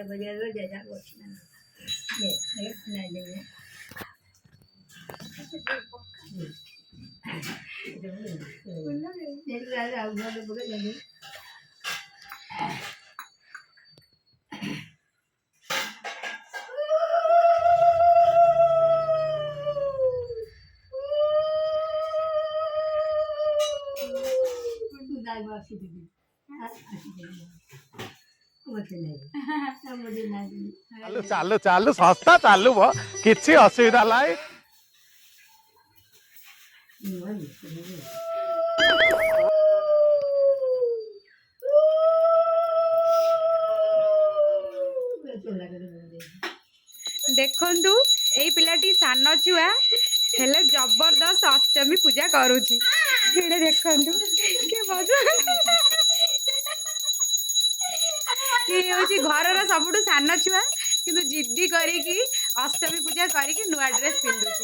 पूजा करिया जैसा बसना चालू चालू चालू संस्था चालू भो किसी असुविधा लाई देखंतु एई पिलाटी सान छुआ हेले जबरदस्त अष्टमी पूजा करूची एडे देखंतु के मजा ये होची घरर सबुठु सान छुआ किंतु जिद्दी करिकी अष्टमी पूजा करिकी नुआ ड्रेस पिंदुची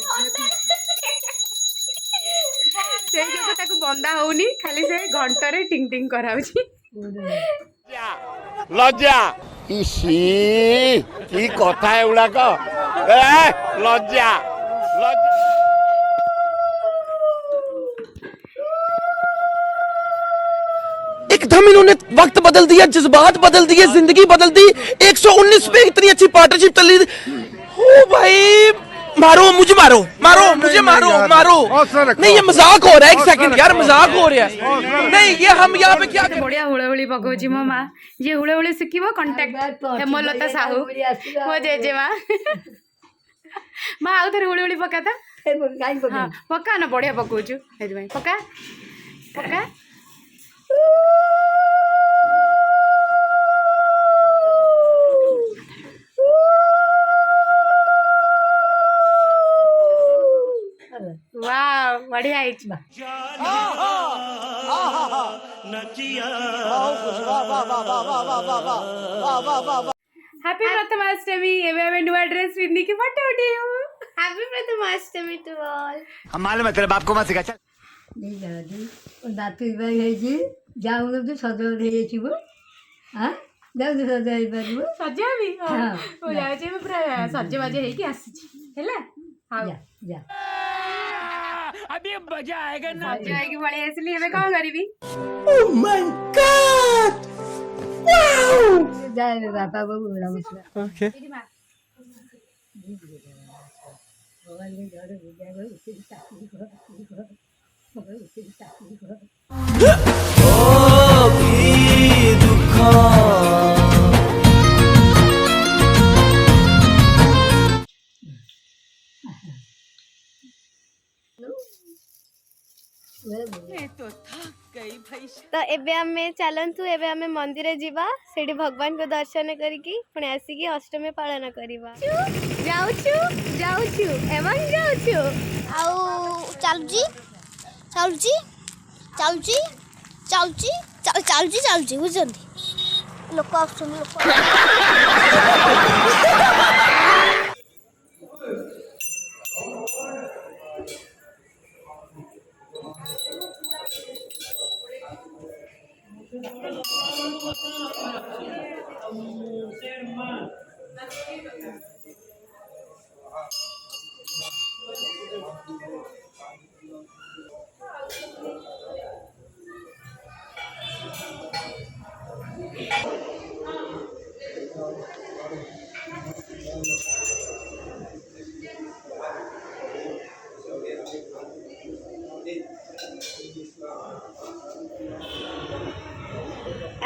से जो ताको बंदा होउनी खाली से घंटरे टिंग टिंग कराउची लज्जा इसी की कथा है उड़ाक लज्जा लज्जा एकदम इन्होंने वक्त बदल दिया, जज्बात बदल दिए, जिंदगी बदल दी। 119 पे इतनी अच्छी पार्टनरशिप चल रही थी। ओ भाई मारो मुझे, मारो मारो मुझे, मारो मारो। नहीं ये मजाक हो रहा है, एक सेकंड यार मजाक हो रहा है। नहीं ये हम यहाँ पे क्या बढ़िया हुड़हुड़ी पकाउची मो माँ जे हुड़हुड़ी शिखिबो कांटेक्ट हेमलता साहू मो जेजेमा माँ आउ थरे हुड़हुड़ी पकाता हाँ पका ना बढ़िया पकाउछु हेदि पका पका वाह बढ़िया है हैप्पी प्रथमाष्टमी एबे हमें नुआ ड्रेस पिंदी के photo उठाइयो happy Prathamashtami to all हम मालूम है तेरे बाप को मत सिखा। चल नहीं दादी नातु है जाऊँ तो सजल हो हाँ जाऊँ तो सजल हो सजा भी हो जाए पूरा सजबाज है आसी हाँ जा अभी मजा आएगा ना। सज आएगी बड़ी इसलिए मैं कौन करीबी ओह माय गॉड वाओ जाए बापा बाबू बड़ा मुश्किल ओके भगवान के घर पूजा करो उसे शादी करो उसे शादी करो ओ की दुख तो एबे हमें चलतु एबे हमें मंदिर जीवा सेठी भगवान को दर्शन करिकी पुणी आसिकी अष्टमी पालन करवा जाउछु जाउछु एवं जाउछु आउ चालुची चालुची चालुची चालुची चालुची चालुची बुझंती लोक आछन लोक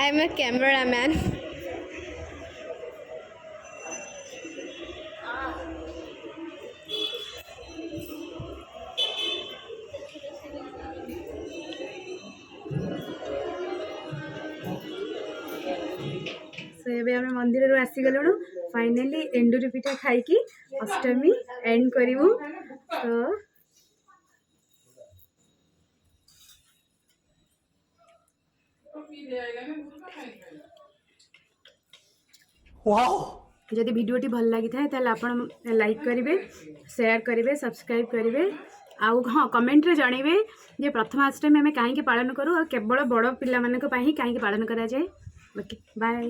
I am a cameraman. सो एबे हमें मंदिर रो आसी गलुनु finally Enduri pitha खाइकी Ashtami and करिवु तो वाओ जदि वीडियोटी भल लगी था ताले आपण लाइक करेंगे शेयर करेंगे सब्सक्राइब करेंगे आउ हाँ कमेंट रे जनइबे जे प्रथमाष्टमी आम कहीं पालन करूँ केवल बड़ पिला कहीं पालन करा जाए ओके बाय।